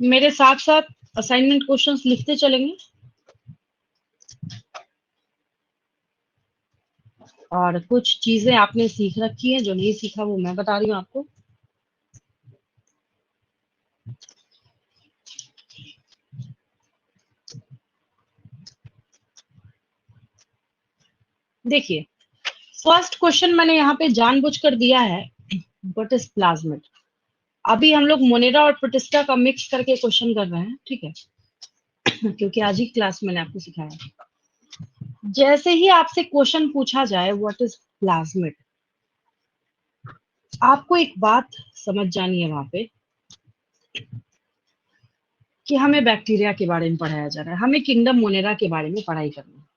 मेरे साथ साथ असाइनमेंट क्वेश्चंस लिखते चलेंगे और कुछ चीजें आपने सीख रखी है, जो नहीं सीखा वो मैं बता रही हूँ आपको। देखिए, फर्स्ट क्वेश्चन मैंने यहाँ पे जानबूझकर दिया है, व्हाट इज प्लाज्मिड। अभी हम लोग मोनेरा और प्रोटिस्टा का मिक्स करके क्वेश्चन कर रहे हैं, ठीक है, क्योंकि आज ही क्लास मैंने आपको सिखाया। जैसे ही आपसे क्वेश्चन पूछा जाए व्हाट इज प्लाज्मिड, आपको एक बात समझ जानी है वहां पे कि हमें बैक्टीरिया के बारे में पढ़ाया जा रहा है, हमें किंगडम मोनेरा के बारे में पढ़ाई करनी है।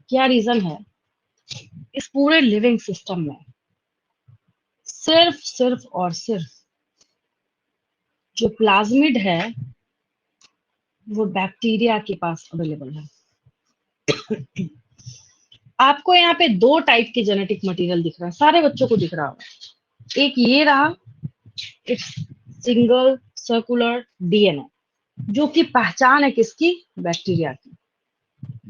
क्या रीजन है? इस पूरे लिविंग सिस्टम में सिर्फ सिर्फ और सिर्फ जो प्लाज्मिड है वो बैक्टीरिया के पास अवेलेबल है। आपको यहाँ पे दो टाइप के जेनेटिक मटेरियल दिख रहा है, सारे बच्चों को दिख रहा होगा। एक ये रहा, इट्स सिंगल सर्कुलर डीएनए, जो कि पहचान है किसकी? बैक्टीरिया की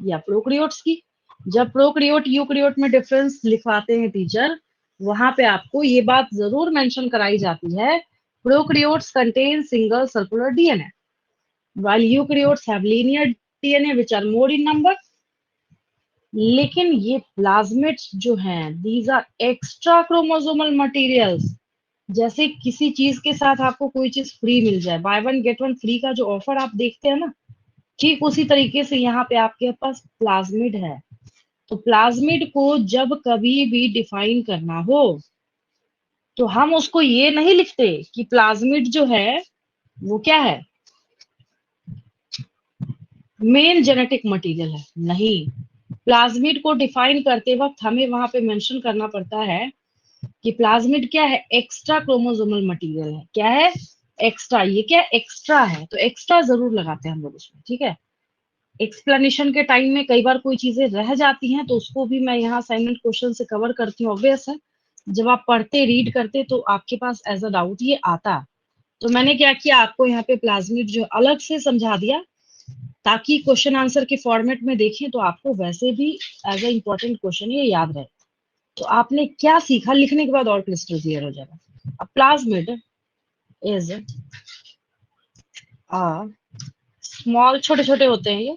या प्रोकैरियोट्स की। जब प्रोकैरियोट यूकैरियोट में डिफरेंस लिखवाते हैं टीचर, वहां पे आपको ये बात जरूर मेंशन कराई जाती है, prokaryotes contain single circular DNA while eukaryotes have linear DNA which are more in number। लेकिन ये प्लाज्मिड्स जो हैं, these are extra chromosomal materials. जैसे किसी चीज के साथ आपको कोई चीज फ्री मिल जाए, by one get one free का जो ऑफर आप देखते हैं ना, ठीक उसी तरीके से यहाँ पे आपके पास प्लाज्मिड है। तो प्लाज्मिड को जब कभी भी डिफाइन करना हो तो हम उसको ये नहीं लिखते कि प्लाज्मिड जो है वो क्या है, मेन जेनेटिक मटेरियल है। नहीं, प्लाज्मिड को डिफाइन करते वक्त हमें वहां पे मेंशन करना पड़ता है कि प्लाज्मिड क्या है, एक्स्ट्रा क्रोमोसोमल मटेरियल है। क्या है? एक्स्ट्रा। ये क्या एक्स्ट्रा है, तो एक्स्ट्रा जरूर लगाते हैं हम लोग उसमें, ठीक है। एक्सप्लेनेशन के टाइम में कई बार कोई चीजें रह जाती हैं तो उसको भी मैं यहाँ असाइनमेंट क्वेश्चन से कवर करती हूँ। ऑब्वियस है, जब आप पढ़ते रीड करते तो आपके पास एज अ डाउट ये आता। तो मैंने क्या किया, आपको यहाँ पे प्लाज्मिड जो अलग से समझा दिया, ताकि क्वेश्चन आंसर के फॉर्मेट में देखें तो आपको वैसे भी एज अ इम्पोर्टेंट क्वेश्चन ये याद रहे। तो आपने क्या सीखा, लिखने के बाद और क्रिस्टल क्लियर हो जाएगा। अब प्लाज्मिड इज स्मॉल, छोटे छोटे होते हैं ये,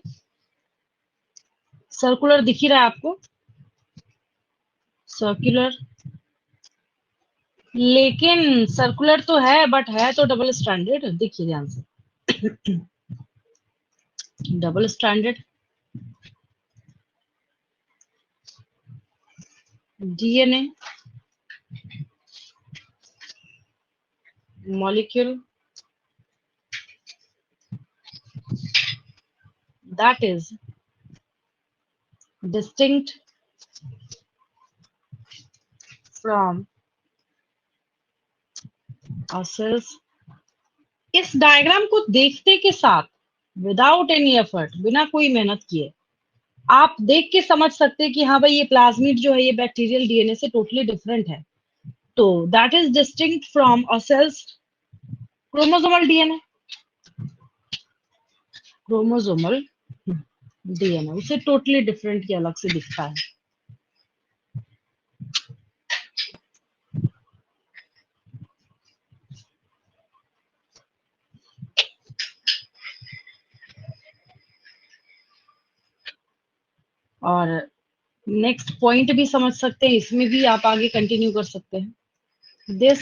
सर्कुलर दिख ही रहा है आपको, सर्कुलर। लेकिन सर्कुलर तो है बट है तो डबल स्टैंडर्ड, देखिए ध्यान से, double standard DNA molecule that is distinct from our cells। इस डायग्राम को देखते के साथ, विदाउट एनी एफर्ट, बिना कोई मेहनत किए, आप देख के समझ सकते हैं कि हाँ भाई, ये प्लाज्मिड जो है ये बैक्टीरियल डीएनए से टोटली डिफरेंट है। तो that is distinct from a cell's chromosomal DNA. Chromosomal DNA उसे टोटली डिफरेंट के अलग से दिखता है। और नेक्स्ट पॉइंट भी समझ सकते हैं, इसमें भी आप आगे कंटिन्यू कर सकते हैं। दिस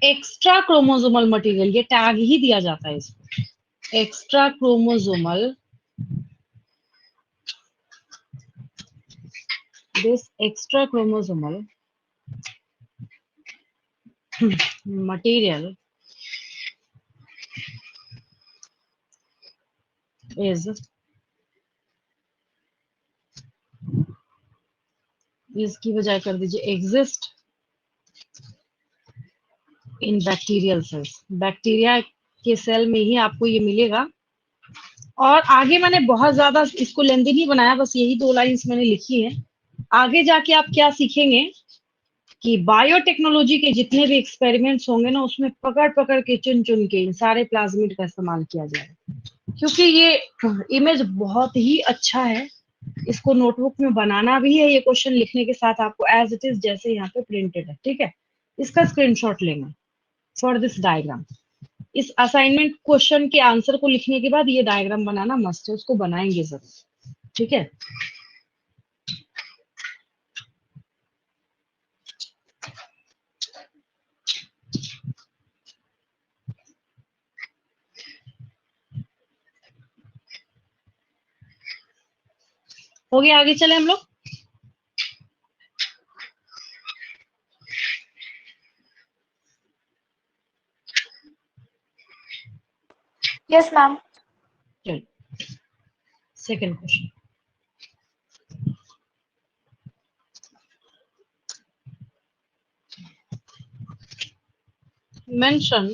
एक्स्ट्रा क्रोमोसोमल मटेरियल, ये टैग ही दिया जाता है इसको, extra chromosomal, this extra chromosomal material is इसकी बजाय कर दीजिए exist in bacterial cells. Bacteria के सेल में ही आपको ये मिलेगा। और आगे मैंने बहुत ज्यादा इसको लेंदी नहीं बनाया, बस यही दो लाइंस मैंने लिखी है। आगे जाके आप क्या सीखेंगे, कि बायोटेक्नोलॉजी के जितने भी एक्सपेरिमेंट्स होंगे ना, उसमें पकड़ पकड़ के चुन चुन के इन सारे प्लाज्मिड का इस्तेमाल किया जाएगा, क्योंकि ये इमेज बहुत ही अच्छा है। इसको नोटबुक में बनाना भी है, ये क्वेश्चन लिखने के साथ आपको एज इट इज जैसे यहाँ पे प्रिंटेड है, ठीक है। इसका स्क्रीनशॉट लेना फॉर दिस डायग्राम। इस असाइनमेंट क्वेश्चन के आंसर को लिखने के बाद ये डायग्राम बनाना मस्ट है, उसको बनाएंगे जरूर, ठीक है। हो गया, आगे चले हम लोग। Yes ma'am. चलो second question. Mention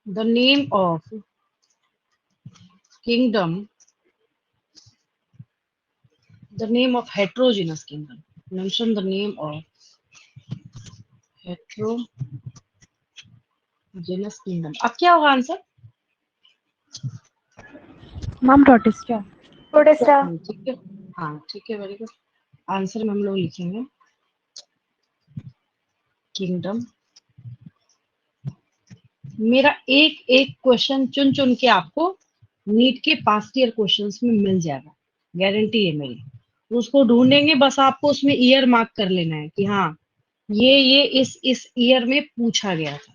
the name of kingdom, the name of heterogeneous kingdom. Mention the name of heterogeneous kingdom. अब क्या होगा आंसर? Ma'am protista. प्रोटिस्टा। ठीक है, हाँ ठीक है, वेरी गुड। आंसर में हम लोग लिखेंगे किंगडम। मेरा एक एक क्वेश्चन चुन चुन के आपको नीट के पास्ट ईयर क्वेश्चंस में मिल जाएगा, गारंटी है मेरी। उसको ढूंढेंगे, बस आपको उसमें ईयर मार्क कर लेना है कि हाँ ये इस ईयर में पूछा गया था।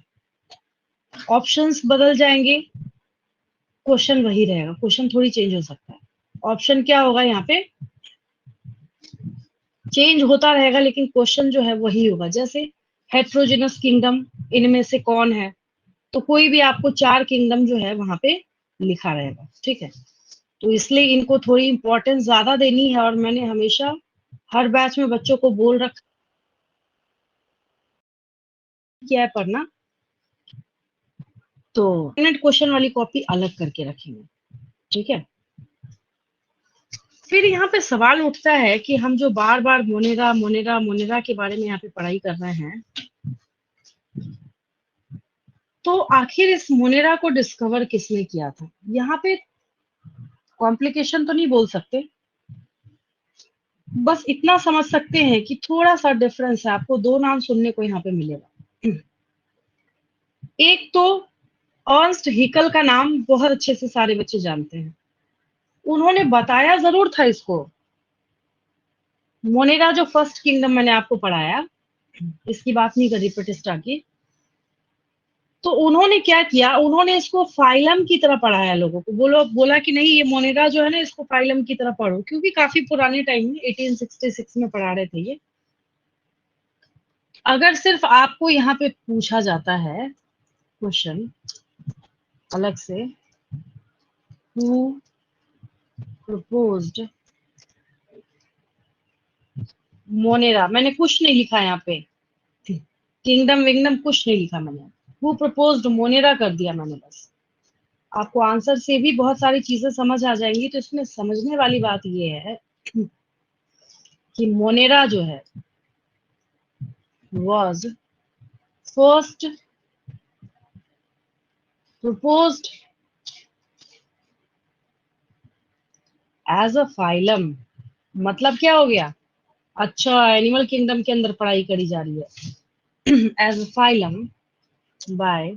ऑप्शंस बदल जाएंगे, क्वेश्चन वही रहेगा, क्वेश्चन थोड़ी चेंज हो सकता है। ऑप्शन क्या होगा यहाँ पे, चेंज होता रहेगा, लेकिन क्वेश्चन जो है वही होगा। जैसे हेट्रोजेनस किंगडम, इनमें से कौन है, तो कोई भी आपको 4 किंगडम जो है वहां पे लिखा रहेगा, ठीक है। तो इसलिए इनको थोड़ी इंपॉर्टेंस ज्यादा देनी है, और मैंने हमेशा हर बैच में बच्चों को बोल रखा क्या है पढ़ना, तो क्वेश्चन वाली कॉपी अलग करके रखेंगे, ठीक है। फिर यहाँ पे सवाल उठता है कि हम जो बार बार मोनेरा मोनेरा मोनेरा के बारे में यहाँ पे पढ़ाई कर रहे हैं, तो आखिर इस मोनेरा को डिस्कवर किसने किया था। यहाँ पे कॉम्प्लिकेशन तो नहीं बोल सकते, बस इतना समझ सकते हैं कि थोड़ा सा डिफरेंस है। आपको 2 नाम सुनने को यहाँ पे मिलेगा। एक तो अर्न्स्ट हिकल का नाम बहुत अच्छे से सारे बच्चे जानते हैं, उन्होंने बताया जरूर था इसको। मोनेरा जो फर्स्ट किंगडम मैंने आपको पढ़ाया, इसकी बात नहीं करी प्रतिष्ठा की, तो उन्होंने क्या किया, उन्होंने इसको फाइलम की तरह पढ़ाया लोगों को। बोला कि नहीं, ये मोनेरा जो है ना, इसको फाइलम की तरह पढ़ो, क्योंकि काफी पुराने टाइम में 1866 में पढ़ा रहे थे ये। अगर सिर्फ आपको यहाँ पे पूछा जाता है क्वेश्चन अलग से, हु प्रपोज्ड मोनेरा, मैंने कुछ नहीं लिखा यहाँ पे, किंगडम विंगडम कुछ नहीं लिखा मैंने, हु प्रपोज्ड मोनेरा कर दिया मैंने बस। आपको आंसर से भी बहुत सारी चीजें समझ आ जाएंगी। तो इसमें समझने वाली बात ये है कि मोनेरा जो है was first proposed as a phylum। मतलब क्या हो गया, अच्छा एनिमल किंगडम के अंदर पढ़ाई करी जा रही है। As a phylum by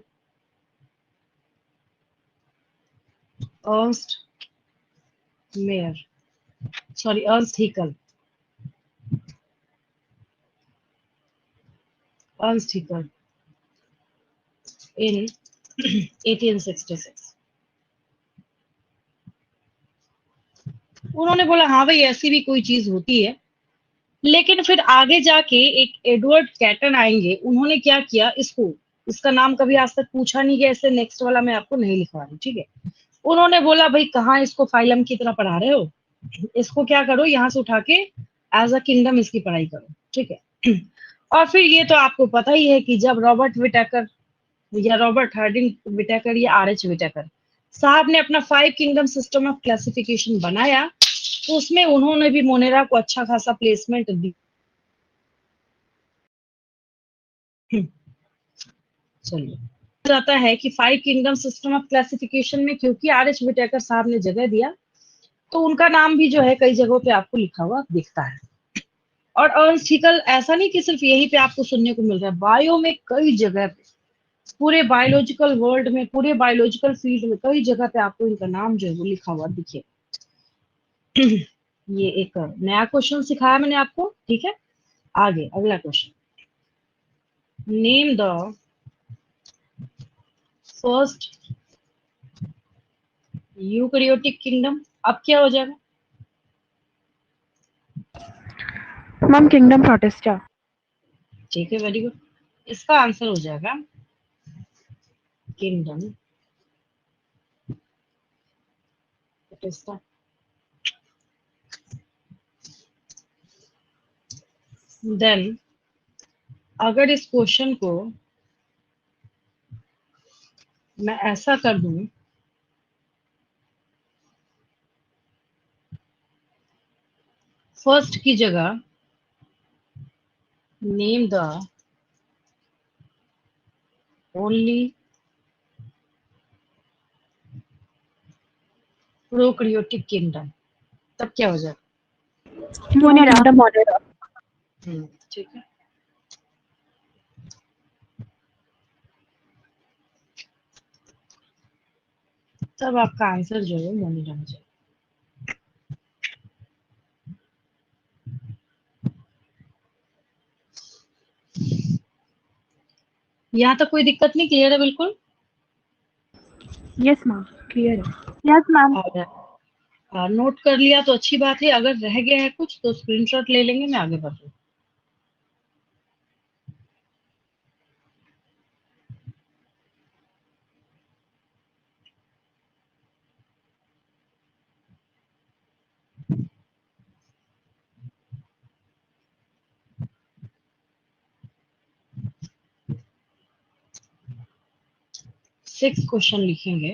Ernst Mayr, sorry Ernst Haeckel, Ernst Haeckel in 1866। उन्होंने बोला हाँ भाई ऐसी भी कोई चीज होती है। लेकिन फिर आगे जाके एक एडवर्ड कैटन आएंगे, उन्होंने क्या किया, इसका नाम कभी आज तक पूछा नहीं गया, इससे नेक्स्ट वाला मैं आपको नहीं लिखवा रही, ठीक है। उन्होंने बोला भाई कहाँ इसको फाइलम की तरह पढ़ा रहे हो, इसको क्या करो, यहाँ से उठा के एज अ किंगडम इसकी पढ़ाई करो, ठीक है। और फिर ये तो आपको पता ही है कि जब रॉबर्ट विटेकर या रॉबर्ट हार्डिंग विटेकर या आर एच विटेकर साहब ने अपना 5 किंगडम सिस्टम ऑफ क्लासिफिकेशन बनाया, तो उसमें उन्होंने भी मोनेरा को अच्छा खासा प्लेसमेंट दी। चलिए, जाता है कि 5 किंगडम सिस्टम ऑफ क्लासिफिकेशन में क्योंकि आर.एच. विटेकर साहब ने जगह दिया, तो उनका नाम भी जो है कई जगहों पे आपको लिखा हुआ दिखता है। और अर्न्स्ट हैकेल ऐसा नहीं कि सिर्फ यहीं पे आपको सुनने को मिल रहा है, बायो में कई जगह पे, पूरे बायोलॉजिकल वर्ल्ड में, पूरे बायोलॉजिकल फील्ड में कई जगह पे आपको इनका नाम जो है वो लिखा हुआ दिखे। ये एक नया क्वेश्चन सिखाया मैंने आपको, ठीक है। आगे अगला question, name the first eukaryotic kingdom. अब क्या हो जाएगा? Ma'am, Kingdom Protista. ठीक है, वेरी गुड। इसका आंसर हो जाएगा किंगडम प्रोटिस्टा। देन अगर इस क्वेश्चन को मैं ऐसा कर दूं, फर्स्ट की जगह name the only prokaryotic kingdom, तब क्या हो जाएगा? Monera. Kingdom Monera. ठीक है। तब आपका आंसर जो है मोनिरा हो जाएगा। यहाँ तक कोई दिक्कत नहीं, क्लियर है बिल्कुल? Yes, ma'am. Clear. Yes, ma'am. और नोट कर लिया तो अच्छी बात है, अगर रह गया है कुछ तो स्क्रीनशॉट ले लेंगे, मैं आगे बढ़ रही हूँ। सिक्स क्वेश्चन लिखेंगे,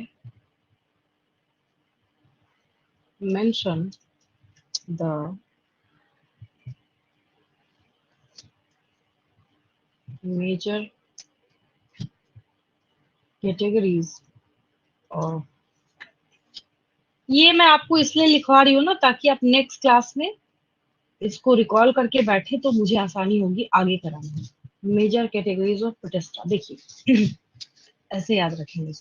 मेंशन द मेजर कैटेगरीज और ये मैं आपको इसलिए लिखवा रही हूँ ना, ताकि आप नेक्स्ट क्लास में इसको रिकॉल करके बैठे तो मुझे आसानी होगी आगे कराने में। मेजर कैटेगरीज ऑफ प्रोटिस्टा, देखिए ऐसे याद रखेंगे।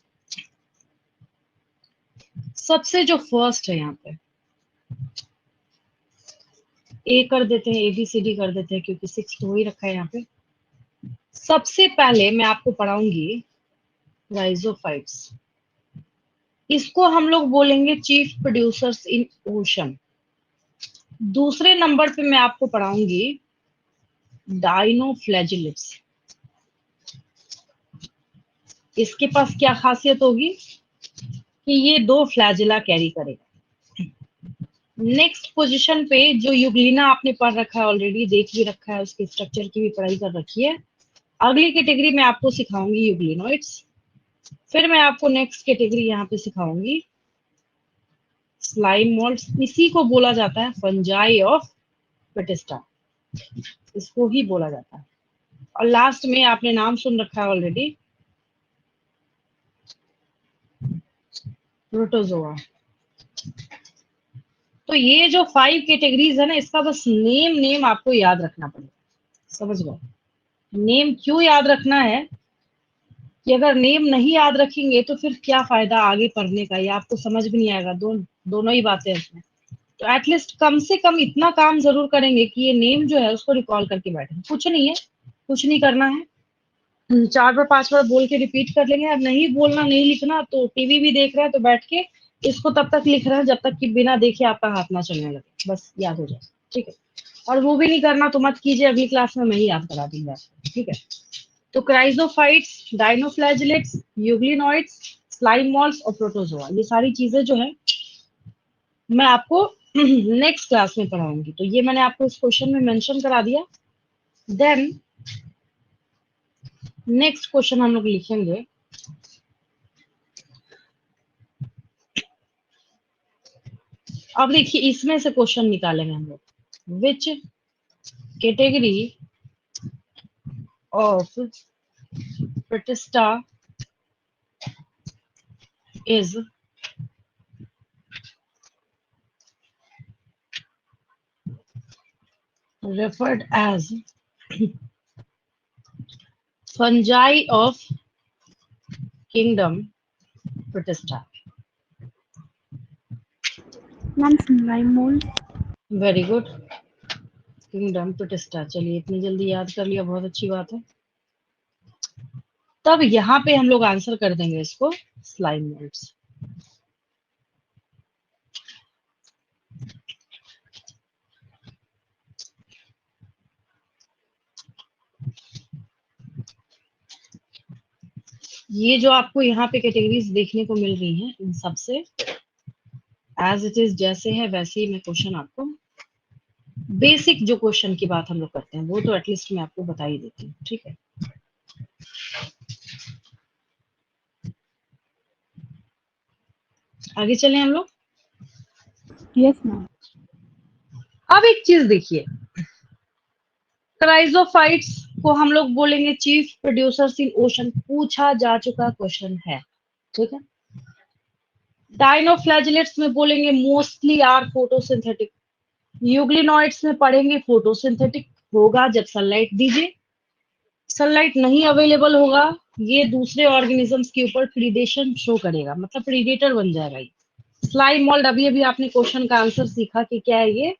सबसे जो फर्स्ट है यहाँ पे ए कर देते हैं, ABCD कर देते हैं क्योंकि 6 तो हो ही रखा है यहाँ पे। सबसे पहले मैं आपको पढ़ाऊंगी राइजोफाइट्स, इसको हम लोग बोलेंगे चीफ प्रोड्यूसर्स इन ओशन। दूसरे नंबर पे मैं आपको पढ़ाऊंगी डाइनोफ्लैजिलेट्स। इसके पास क्या खासियत होगी कि ये 2 फ्लैजिला कैरी करेगा। नेक्स्ट पोजीशन पे जो यूग्लिना आपने पढ़ रखा है, ऑलरेडी देख भी रखा है, उसके स्ट्रक्चर की भी पढ़ाई कर रखी है। अगली कैटेगरी में आपको सिखाऊंगी यूग्लिनोइड्स, फिर मैं आपको नेक्स्ट कैटेगरी यहाँ पे सिखाऊंगी स्लाइम मोल्ड्स। इसी को बोला जाता है फंजाई ऑफ प्रोटिस्टा, इसको ही बोला जाता है। और लास्ट में आपने नाम सुन रखा है ऑलरेडी, प्रोटोजोआ। तो ये जो 5 कैटेगरीज है ना, इसका बस नेम आपको याद रखना पड़ेगा, समझ गए? नेम क्यों याद रखना है कि अगर नेम नहीं याद रखेंगे तो फिर क्या फायदा आगे पढ़ने का, ये आपको समझ भी नहीं आएगा। दोनों ही बातें इसमें। तो एटलीस्ट कम से कम इतना काम जरूर करेंगे कि ये नेम जो है उसको रिकॉल करके बैठे। कुछ नहीं है, कुछ नहीं करना है, 4 बार 5 बार बोल के रिपीट कर लेंगे। अब नहीं बोलना नहीं लिखना तो टीवी भी देख रहा है तो बैठ के इसको तब तक लिख रहा है जब तक कि बिना देखे आपका हाथ ना चलने लगे, बस याद हो जाए, ठीक है। और वो भी नहीं करना तो मत कीजिए, अगली क्लास में मैं ही याद करा दूंगा आपको, ठीक है। तो chrysophytes, dinoflagellates, euglenoids, slime malls और प्रोटोजोआ, ये सारी चीजें जो है मैं आपको नेक्स्ट क्लास में पढ़ाऊंगी। तो ये मैंने आपको इस क्वेश्चन में मेंशन करा दिया। देन नेक्स्ट क्वेश्चन हम लोग लिखेंगे, अब देखिए इसमें से क्वेश्चन निकालेंगे हम लोग, which category of Pratista is referred as fungi of kingdom Pratista. Ma'am slime mould. Very good, kingdom Pratista। चलिए इतनी जल्दी याद कर लिया, बहुत अच्छी बात है। तब यहाँ पे हम लोग आंसर कर देंगे इसको स्लाइम मोल्ड्स। ये जो आपको यहाँ पे कैटेगरीज देखने को मिल रही हैं, इन सब से एज इट इज जैसे है वैसे ही मैं क्वेश्चन आपको, बेसिक जो क्वेश्चन की बात हम लोग करते हैं वो तो एटलीस्ट मैं आपको बता ही देती हूँ, ठीक है। आगे चले हम लोग। Yes ma'am. अब एक चीज देखिए, क्राइजोफाइट्स को हम लोग बोलेंगे चीफ प्रोड्यूसर्स इन ओशन, पूछा जा चुका क्वेश्चन है, ठीक है। डाइनोफ्लैजिलेट्स में बोलेंगे मोस्टली आर फोटोसिंथेटिक। यूग्लिनॉइड्स में पढ़ेंगे फोटोसिंथेटिक होगा जब सनलाइट दीजिए, सनलाइट नहीं अवेलेबल होगा, ये दूसरे ऑर्गेनिजम्स के ऊपर प्रीडेशन शो करेगा, मतलब प्रीडेटर बन जाएगा ये। स्लाइम मोल्ड, अभी अभी आपने क्वेश्चन का आंसर सीखा कि क्या है ये,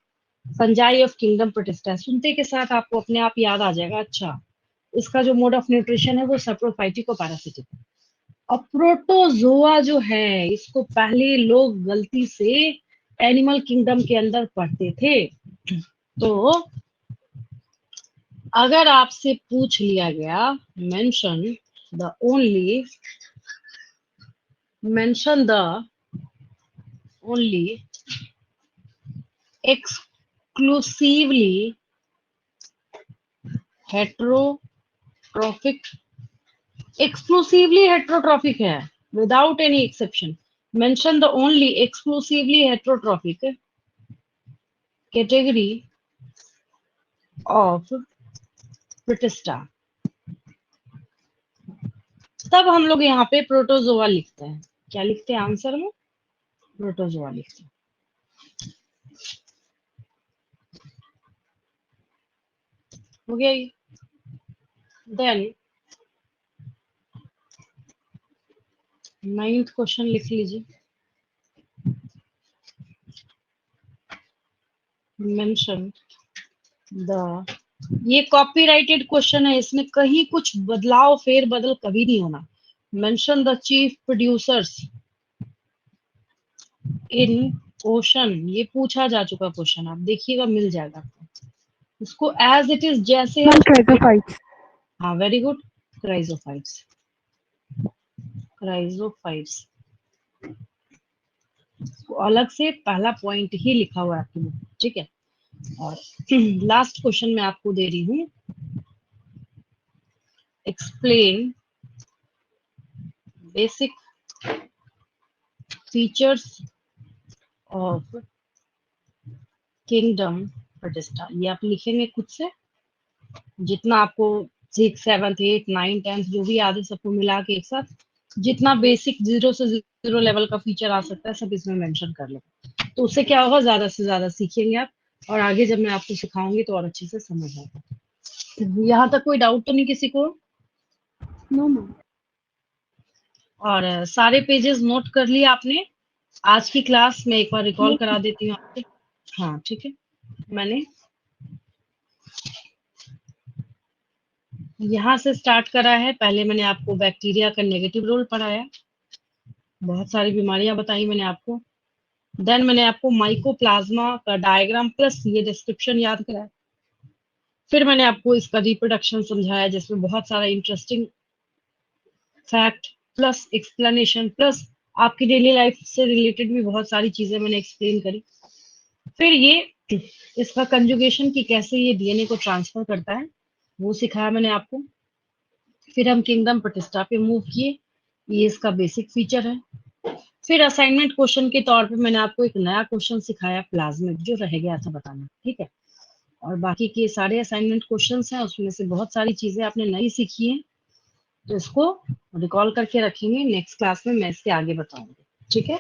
फंजाई ऑफ किंगडम प्रोटिस्टा। सुनते के साथ आपको अपने आप याद आ जाएगा, अच्छा इसका जो मोड ऑफ न्यूट्रिशन है वो सैप्रोफाइटिक और पैरासिटिक है। और प्रोटोजोआ जो है, इसको पहले लोग गलती से एनिमल किंगडम के अंदर पढ़ते थे। तो अगर आपसे पूछ लिया गया mention the only exclusively heterotrophic, exclusively heterotrophic है without any exception, mention the only exclusively heterotrophic category of Protista, तब हम लोग यहाँ पे प्रोटोजोआ लिखते हैं। क्या लिखते हैं आंसर में? प्रोटोजोआ लिखते हैं। हो गया ये। देन 9th क्वेश्चन लिख लीजिए, मेंशन द, ये कॉपीराइटेड क्वेश्चन है, इसमें कहीं कुछ बदलाव फेर बदल कभी नहीं होना। Mention the chief producers in ocean, ये पूछा जा चुका क्वेश्चन, आप देखिएगा मिल जाएगा आपको, उसको एज इट इज जैसे है मैम उसको। क्राइजोफाइट्स। हाँ वेरी गुड, क्राइजोफाइट्स। क्राइजोफाइट्स अलग से पहला पॉइंट ही लिखा हुआ है आपके बुक, ठीक है। और लास्ट क्वेश्चन मैं आपको दे रही हूँ, explain basic features of kingdom protista. ये आप लिखेंगे खुद से, जितना आपको 6, 7, 8, 9, 10 जो भी याद है सबको मिला के एक साथ, जितना बेसिक 0 से 0 लेवल का फीचर आ सकता है सब इसमें मेंशन कर लें। तो उससे क्या होगा, ज्यादा से ज्यादा सीखेंगे आप, और आगे जब मैं आपको सिखाऊंगी तो और अच्छे से समझ आएगा। यहाँ तक कोई डाउट तो नहीं किसी को? No ma'am. और सारे पेजेस नोट कर लिए आपने? आज की क्लास में एक बार रिकॉल करा देती हूँ आपसे। हाँ ठीक है, मैंने यहाँ से स्टार्ट करा है। पहले मैंने आपको बैक्टीरिया का नेगेटिव रोल पढ़ाया, बहुत सारी बीमारियां बताई मैंने आपको। देन मैंने आपको माइकोप्लाज्मा का डायग्राम प्लस ये डिस्क्रिप्शन याद कराया। फिर मैंने आपको इसका रिप्रोडक्शन समझाया, जिसमें बहुत सारा interesting fact plus explanation plus आपकी डेली लाइफ से रिलेटेड भी बहुत सारी चीजें मैंने एक्सप्लेन करी। फिर ये इसका कंजुगेशन की कैसे ये डीएनए को ट्रांसफर करता है वो सिखाया मैंने आपको। फिर हम किंगडम प्रोटिस्टा पे मूव किए, ये इसका बेसिक फीचर है। फिर असाइनमेंट क्वेश्चन के तौर पे मैंने आपको एक नया क्वेश्चन सिखाया, प्लाज्मिड, जो रह गया था बताना, ठीक है। और बाकी के सारे असाइनमेंट क्वेश्चंस हैं, उसमें से बहुत सारी चीजें आपने नई सीखी हैं, तो इसको रिकॉल करके रखेंगे। नेक्स्ट क्लास में मैं इसके आगे बताऊंगी, ठीक है।